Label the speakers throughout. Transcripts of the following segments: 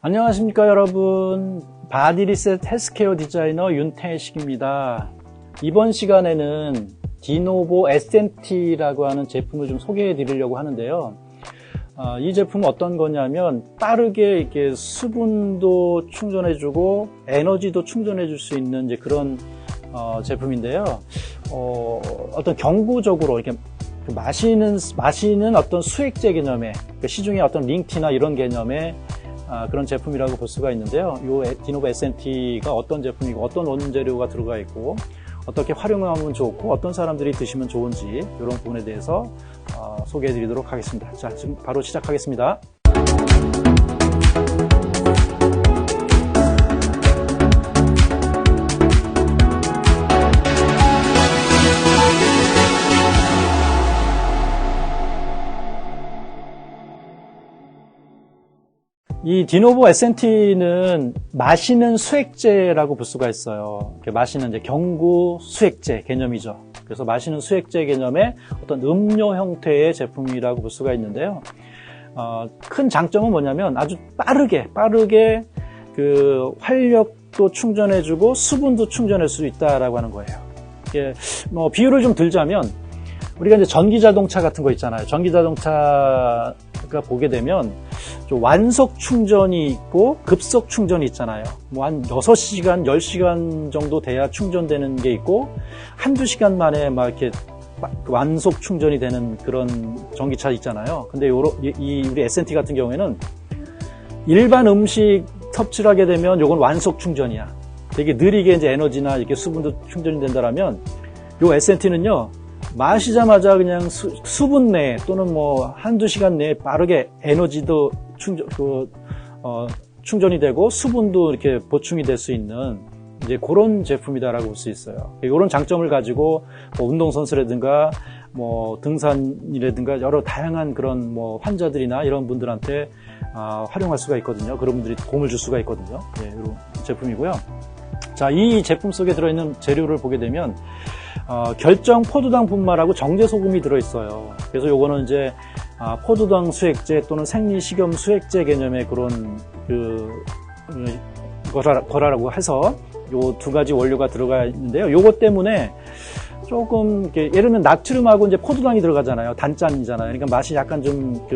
Speaker 1: 안녕하십니까 여러분, 바디리셋 헬스케어 디자이너 윤태식입니다. 이번 시간에는 디노보 SNT라고 하는 제품을 좀 소개해 드리려고 하는데요. 이 제품은 어떤 거냐면 빠르게 이렇게 수분도 충전해주고 에너지도 충전해줄 수 있는 이제 그런 제품인데요. 어떤 경구적으로 이렇게 마시는 어떤 수액제 개념의 시중에 어떤 링티나 이런 개념의 그런 제품이라고 볼 수가 있는데요. 이 디노보 SNT가 어떤 제품이고 어떤 원재료가 들어가 있고 어떻게 활용하면 좋고 어떤 사람들이 드시면 좋은지 이런 부분에 대해서 소개해 드리도록 하겠습니다. 자, 지금 바로 시작하겠습니다. 이 디노보 SNT는 마시는 수액제라고 볼 수가 있어요. 마시는 이제 경구 수액제 개념이죠. 그래서 마시는 수액제 개념의 어떤 음료 형태의 제품이라고 볼 수가 있는데요. 큰 장점은 뭐냐면 아주 빠르게 그 활력도 충전해주고 수분도 충전할 수 있다라고 하는 거예요. 이게 비유를 좀 들자면 우리가 이제 전기 자동차 같은 거 있잖아요. 전기 자동차가 보게 되면 좀 완속 충전이 있고 급속 충전이 있잖아요. 한 6시간, 10시간 정도 돼야 충전되는 게 있고 한두 시간 만에 막 이렇게 완속 충전이 되는 그런 전기차 있잖아요. 근데 우리 SNT 같은 경우에는 일반 음식 섭취를 하게 되면 요건 완속 충전이야. 되게 느리게 이제 에너지나 이렇게 수분도 충전이 된다라면 요 SNT는요. 마시자마자 그냥 수분 내에 또는 한두 시간 내에 빠르게 에너지도 충전이 되고 수분도 이렇게 보충이 될 수 있는 이제 그런 제품이다라고 볼 수 있어요. 이런 장점을 가지고 운동선수라든가 등산이라든가 여러 다양한 그런 환자들이나 이런 분들한테 활용할 수가 있거든요. 그런 분들이 도움을 줄 수가 있거든요. 예, 이런 제품이고요. 자, 이 제품 속에 들어있는 재료를 보게 되면 결정 포도당 분말하고 정제소금이 들어있어요. 그래서 요거는 이제 포도당 수액제 또는 생리식염 수액제 개념의 그런 거라고 해서 요 두 가지 원료가 들어가 있는데요. 요것 때문에 조금 이렇게 예를 들면 나트륨하고 이제 포도당이 들어가잖아요. 단짠이잖아요. 그러니까 맛이 약간 좀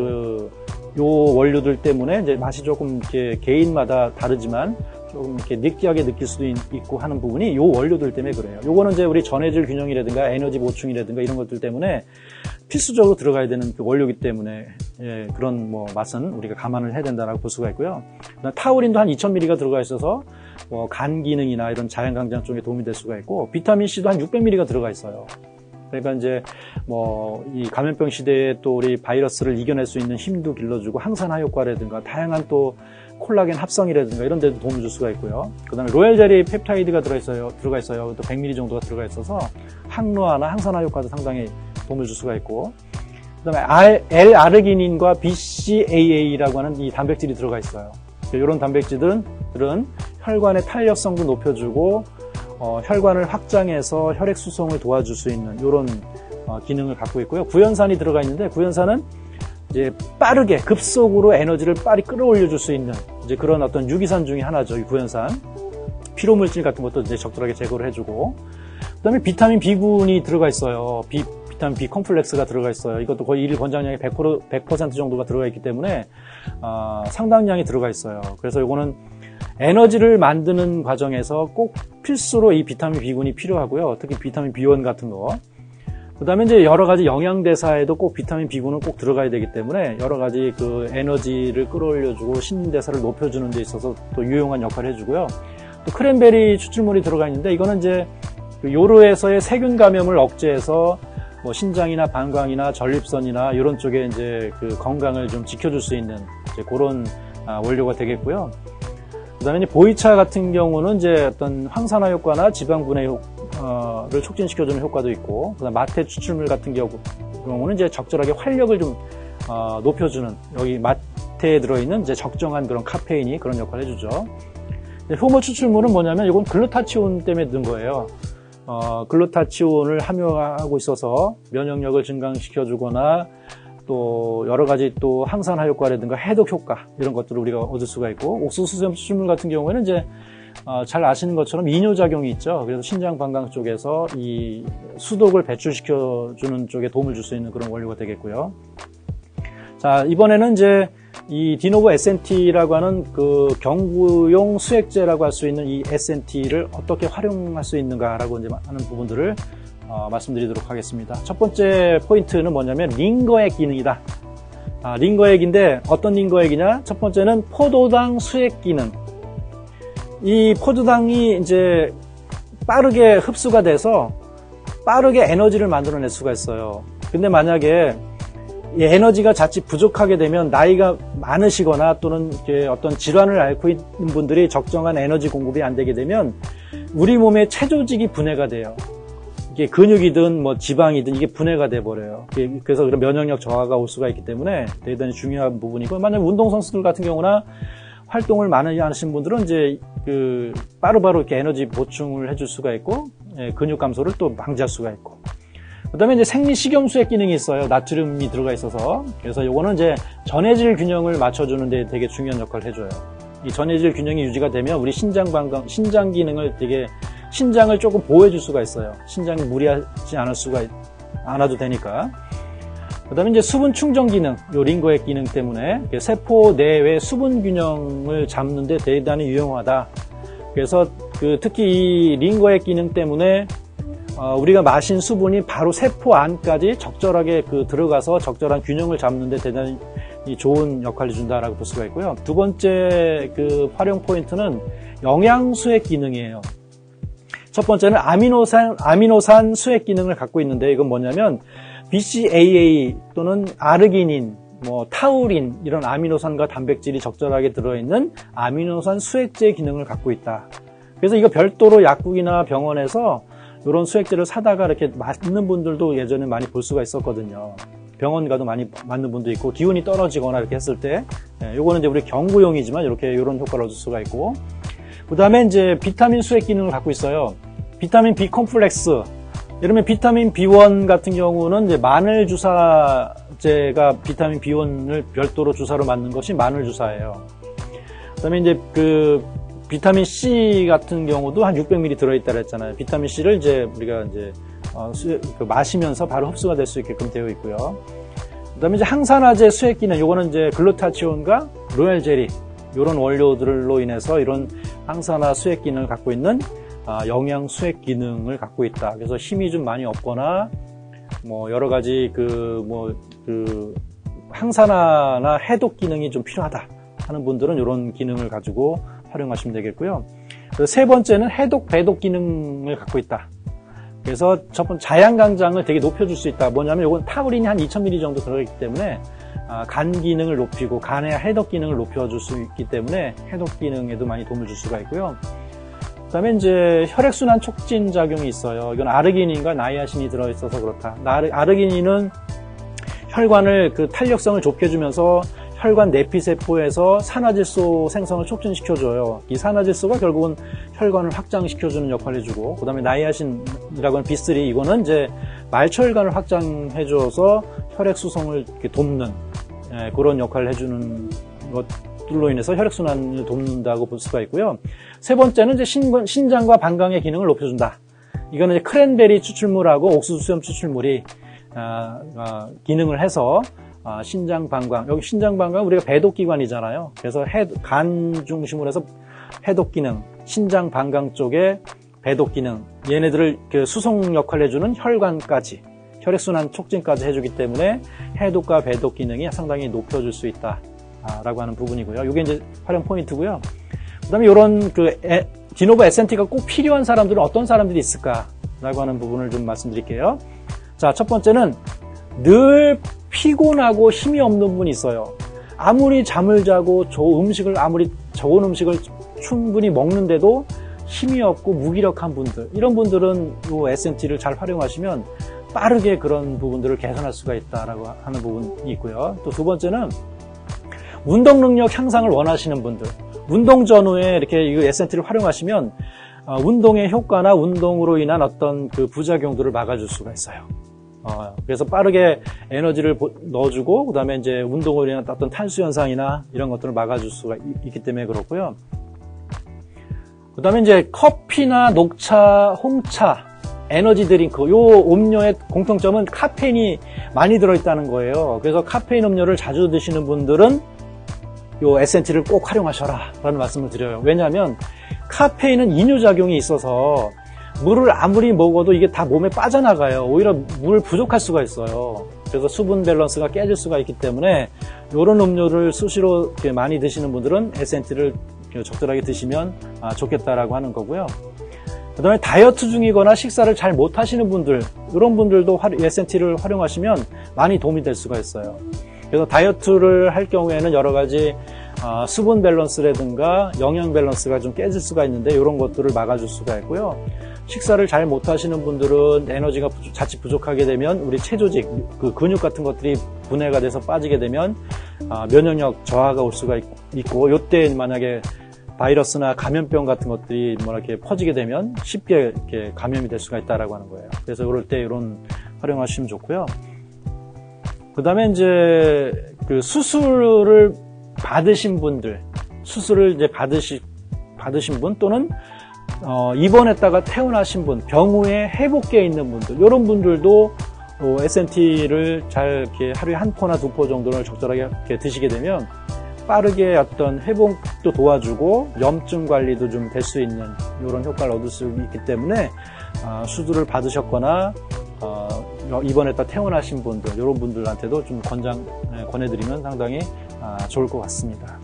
Speaker 1: 요 원료들 때문에 이제 맛이 조금 이렇게 개인마다 다르지만 조금 이렇게 느끼하게 느낄 수도 있고 하는 부분이 요 원료들 때문에 그래요. 요거는 이제 우리 전해질 균형이라든가 에너지 보충이라든가 이런 것들 때문에 필수적으로 들어가야 되는 그 원료이기 때문에 그런 맛은 우리가 감안을 해야 된다라고 볼 수가 있고요. 타우린도 한 2000mg가 들어가 있어서 간 기능이나 이런 자연 강장 쪽에 도움이 될 수가 있고 비타민 C도 한 600mg가 들어가 있어요. 그러니까 이제 이 감염병 시대에 또 우리 바이러스를 이겨낼 수 있는 힘도 길러주고 항산화 효과라든가 다양한 또 콜라겐 합성이라든가 이런 데도 도움을 줄 수가 있고요. 그 다음에 로얄 젤리 펩타이드가 들어가 있어요. 또 100mg 정도가 들어가 있어서 항노화나 항산화 효과도 상당히 도움을 줄 수가 있고 그 다음에 L-아르기닌과 BCAA라고 하는 이 단백질이 들어가 있어요. 이런 단백질들은 혈관의 탄력성도 높여주고 혈관을 확장해서 혈액 수송을 도와줄 수 있는 이런 기능을 갖고 있고요. 구연산이 들어가 있는데 구연산은 이제 빠르게 급속으로 에너지를 빨리 끌어올려줄 수 있는 이제 그런 어떤 유기산 중에 하나죠. 이 구연산 피로물질 같은 것도 이제 적절하게 제거를 해주고 그다음에 비타민 B군이 들어가 있어요. 비타민 B 컴플렉스가 들어가 있어요. 이것도 거의 일일 권장량의 100% 정도가 들어가 있기 때문에 상당량이 들어가 있어요. 그래서 이거는 에너지를 만드는 과정에서 꼭 필수로 이 비타민 B군이 필요하고요. 특히 비타민 B1 같은 거. 그 다음에 이제 여러 가지 영양대사에도 꼭 비타민 B군은 꼭 들어가야 되기 때문에 여러 가지 그 에너지를 끌어올려주고 신진대사를 높여주는 데 있어서 또 유용한 역할을 해주고요. 또 크랜베리 추출물이 들어가 있는데 이거는 이제 요로에서의 세균 감염을 억제해서 신장이나 방광이나 전립선이나 이런 쪽에 이제 그 건강을 좀 지켜줄 수 있는 이제 그런 원료가 되겠고요. 그 다음에 보이차 같은 경우는 이제 어떤 항산화 효과나 지방 분해를 촉진시켜주는 효과도 있고, 그 다음 마테 추출물 같은 경우는 이제 적절하게 활력을 좀 높여주는 여기 마테에 들어있는 이제 적정한 그런 카페인이 그런 역할을 해주죠. 효모 추출물은 뭐냐면 이건 글루타치온 때문에 든 거예요. 글루타치온을 함유하고 있어서 면역력을 증강시켜주거나 또 여러 가지 또 항산화 효과라든가 해독 효과 이런 것들을 우리가 얻을 수가 있고, 옥수수 수염 추출물 같은 경우에는 이제 잘 아시는 것처럼 이뇨작용이 있죠. 그래서 신장 방광 쪽에서 이 수독을 배출시켜주는 쪽에 도움을 줄 수 있는 그런 원료가 되겠고요. 자, 이번에는 이제 이 디노보 SNT라고 하는 그 경구용 수액제라고 할 수 있는 이 SNT를 어떻게 활용할 수 있는가라고 이제 하는 부분들을 말씀드리도록 하겠습니다. 첫 번째 포인트는 뭐냐면 링거액 기능이다. 링거액인데 어떤 링거액이냐? 첫 번째는 포도당 수액 기능. 이 포도당이 이제 빠르게 흡수가 돼서 빠르게 에너지를 만들어낼 수가 있어요. 근데 만약에 이 에너지가 자칫 부족하게 되면 나이가 많으시거나 또는 어떤 질환을 앓고 있는 분들이 적정한 에너지 공급이 안 되게 되면 우리 몸의 체조직이 분해가 돼요. 이게 근육이든 뭐 지방이든 이게 분해가 돼 버려요. 그래서 그런 면역력 저하가 올 수가 있기 때문에 대단히 중요한 부분이고, 만약 운동선수들 같은 경우나 활동을 많이 하시는 분들은 이제 바로바로 이렇게 에너지 보충을 해줄 수가 있고, 근육 감소를 또 방지할 수가 있고. 그 다음에 이제 생리식염수액 기능이 있어요. 나트륨이 들어가 있어서. 그래서 요거는 이제 전해질 균형을 맞춰주는데 되게 중요한 역할을 해줘요. 이 전해질 균형이 유지가 되면 우리 신장 기능을 신장을 조금 보호해줄 수가 있어요. 신장이 무리하지 않아도 되니까. 그 다음에 이제 수분 충전 기능, 요 링거액 기능 때문에 세포 내외 수분 균형을 잡는데 대단히 유용하다. 그래서 특히 이 링거액 기능 때문에 우리가 마신 수분이 바로 세포 안까지 적절하게 들어가서 적절한 균형을 잡는데 대단히 좋은 역할을 준다라고 볼 수가 있고요. 두 번째 활용 포인트는 영양수액 기능이에요. 첫 번째는 아미노산 수액 기능을 갖고 있는데, 이건 뭐냐면 BCAA 또는 아르기닌, 타우린 이런 아미노산과 단백질이 적절하게 들어있는 아미노산 수액제 기능을 갖고 있다. 그래서 이거 별도로 약국이나 병원에서 이런 수액제를 사다가 이렇게 맞는 분들도 예전에 많이 볼 수가 있었거든요. 병원 가도 많이 맞는 분도 있고, 기운이 떨어지거나 이렇게 했을 때, 요거는 이제 우리 경구용이지만 이런 효과를 얻을 수가 있고, 그 다음에 이제 비타민 수액 기능을 갖고 있어요. 비타민 B 콤플렉스. 이러면 비타민 B1 같은 경우는 이제 마늘 주사제가 비타민 B1을 별도로 주사로 맞는 것이 마늘 주사예요. 그 다음에 이제 비타민 C 같은 경우도 한 600ml 들어있다 그랬잖아요. 비타민 C를 이제 우리가 이제 마시면서 바로 흡수가 될 수 있게끔 되어 있고요. 그 다음에 이제 항산화제 수액 기능, 요거는 이제 글루타치온과 로얄 제리, 요런 원료들로 인해서 이런 항산화 수액 기능을 갖고 있는 영양 수액 기능을 갖고 있다. 그래서 힘이 좀 많이 없거나 여러 가지 항산화나 해독 기능이 좀 필요하다 하는 분들은 이런 기능을 가지고 활용하시면 되겠고요. 세 번째는 해독 배독 기능을 갖고 있다. 그래서 첫 번째 자양강장을 되게 높여줄 수 있다. 뭐냐면 이건 타우린이 한 2000ml 정도 들어있기 때문에 간 기능을 높이고 간의 해독 기능을 높여줄 수 있기 때문에 해독 기능에도 많이 도움을 줄 수가 있고요. 그 다음에 이제 혈액순환 촉진 작용이 있어요. 이건 아르기닌과 나이아신이 들어있어서 그렇다. 아르기닌은 혈관을 탄력성을 좋게 해주면서 혈관 내피세포에서 산화질소 생성을 촉진시켜줘요. 이 산화질소가 결국은 혈관을 확장시켜주는 역할을 해주고, 그 다음에 나이아신이라고 하는 B3, 이거는 이제 말초혈관을 확장해줘서 혈액 수송을 이렇게 돕는 그런 역할을 해주는 것들로 인해서 혈액순환을 돕는다고 볼 수가 있고요. 세 번째는 이제 신장과 방광의 기능을 높여준다. 이거는 이제 크랜베리 추출물하고 옥수수 수염 추출물이 기능을 해서 신장 방광, 여기 신장 방광은 우리가 배독기관이잖아요. 그래서 간 중심으로 해서 해독 기능, 신장 방광 쪽에 배독 기능, 얘네들을 수송 역할을 해주는 혈관까지, 혈액순환 촉진까지 해주기 때문에 해독과 배독 기능이 상당히 높여줄 수 있다라고 하는 부분이고요. 이게 이제 활용 포인트고요. 그 다음에 이런 디노보 SNT가 꼭 필요한 사람들은 어떤 사람들이 있을까라고 하는 부분을 좀 말씀드릴게요. 자, 첫 번째는 늘 피곤하고 힘이 없는 분이 있어요. 아무리 잠을 자고 아무리 좋은 음식을 충분히 먹는데도 힘이 없고 무기력한 분들, 이런 분들은 이 SNT를 잘 활용하시면 빠르게 그런 부분들을 개선할 수가 있다라고 하는 부분이 있고요. 또 두 번째는 운동 능력 향상을 원하시는 분들, 운동 전후에 이렇게 이 SNT를 활용하시면 운동의 효과나 운동으로 인한 어떤 부작용들을 막아줄 수가 있어요. 그래서 빠르게 에너지를 넣어주고, 그 다음에 이제 운동으로 인한 어떤 탈수 현상이나 이런 것들을 막아줄 수가 있기 때문에 그렇고요. 그 다음에 이제 커피나 녹차, 홍차, 에너지 드링크, 요 음료의 공통점은 카페인이 많이 들어있다는 거예요. 그래서 카페인 음료를 자주 드시는 분들은 요 에센티를 꼭 활용하셔라 라는 말씀을 드려요. 왜냐하면 카페인은 이뇨작용이 있어서 물을 아무리 먹어도 이게 다 몸에 빠져나가요. 오히려 물 부족할 수가 있어요. 그래서 수분 밸런스가 깨질 수가 있기 때문에 이런 음료를 수시로 많이 드시는 분들은 에센티를 적절하게 드시면 좋겠다라고 하는 거고요. 그 다음에 다이어트 중이거나 식사를 잘 못하시는 분들, 이런 분들도 에센티를 활용하시면 많이 도움이 될 수가 있어요. 그래서 다이어트를 할 경우에는 여러 가지 수분 밸런스라든가 영양 밸런스가 좀 깨질 수가 있는데 이런 것들을 막아줄 수가 있고요. 식사를 잘 못하시는 분들은 에너지가 자칫 부족하게 되면 우리 체조직, 그 근육 같은 것들이 분해가 돼서 빠지게 되면 면역력 저하가 올 수가 있고, 이때 만약에 바이러스나 감염병 같은 것들이 이렇게 퍼지게 되면 쉽게 이렇게 감염이 될 수가 있다라고 하는 거예요. 그래서 이럴 때 이런 활용하시면 좋고요. 그 다음에 이제 그 수술을 받으신 분들, 수술을 이제 받으신 분 또는 입원했다가 퇴원하신 분, 병후에 회복기에 있는 분들, 이런 분들도 에센티를 잘 이렇게 하루에 한 포나 두 포 정도를 적절하게 이렇게 드시게 되면 빠르게 어떤 회복도 도와주고 염증 관리도 좀 될 수 있는 이런 효과를 얻을 수 있기 때문에 수술을 받으셨거나 입원했다 퇴원하신 분들, 이런 분들한테도 좀 권해드리면 상당히 좋을 것 같습니다.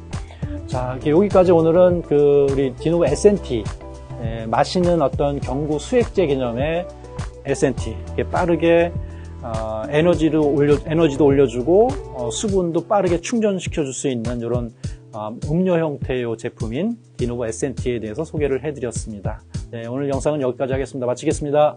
Speaker 1: 자, 이렇게 여기까지 오늘은 우리 디노보 에센티, 마시는 어떤 수액제 개념의 에센티, 이렇게 빠르게 에너지도 올려주고 수분도 빠르게 충전시켜줄 수 있는 이런 음료 형태의 제품인 디노보 에센티에 대해서 소개를 해드렸습니다. 네, 오늘 영상은 여기까지 하겠습니다. 마치겠습니다.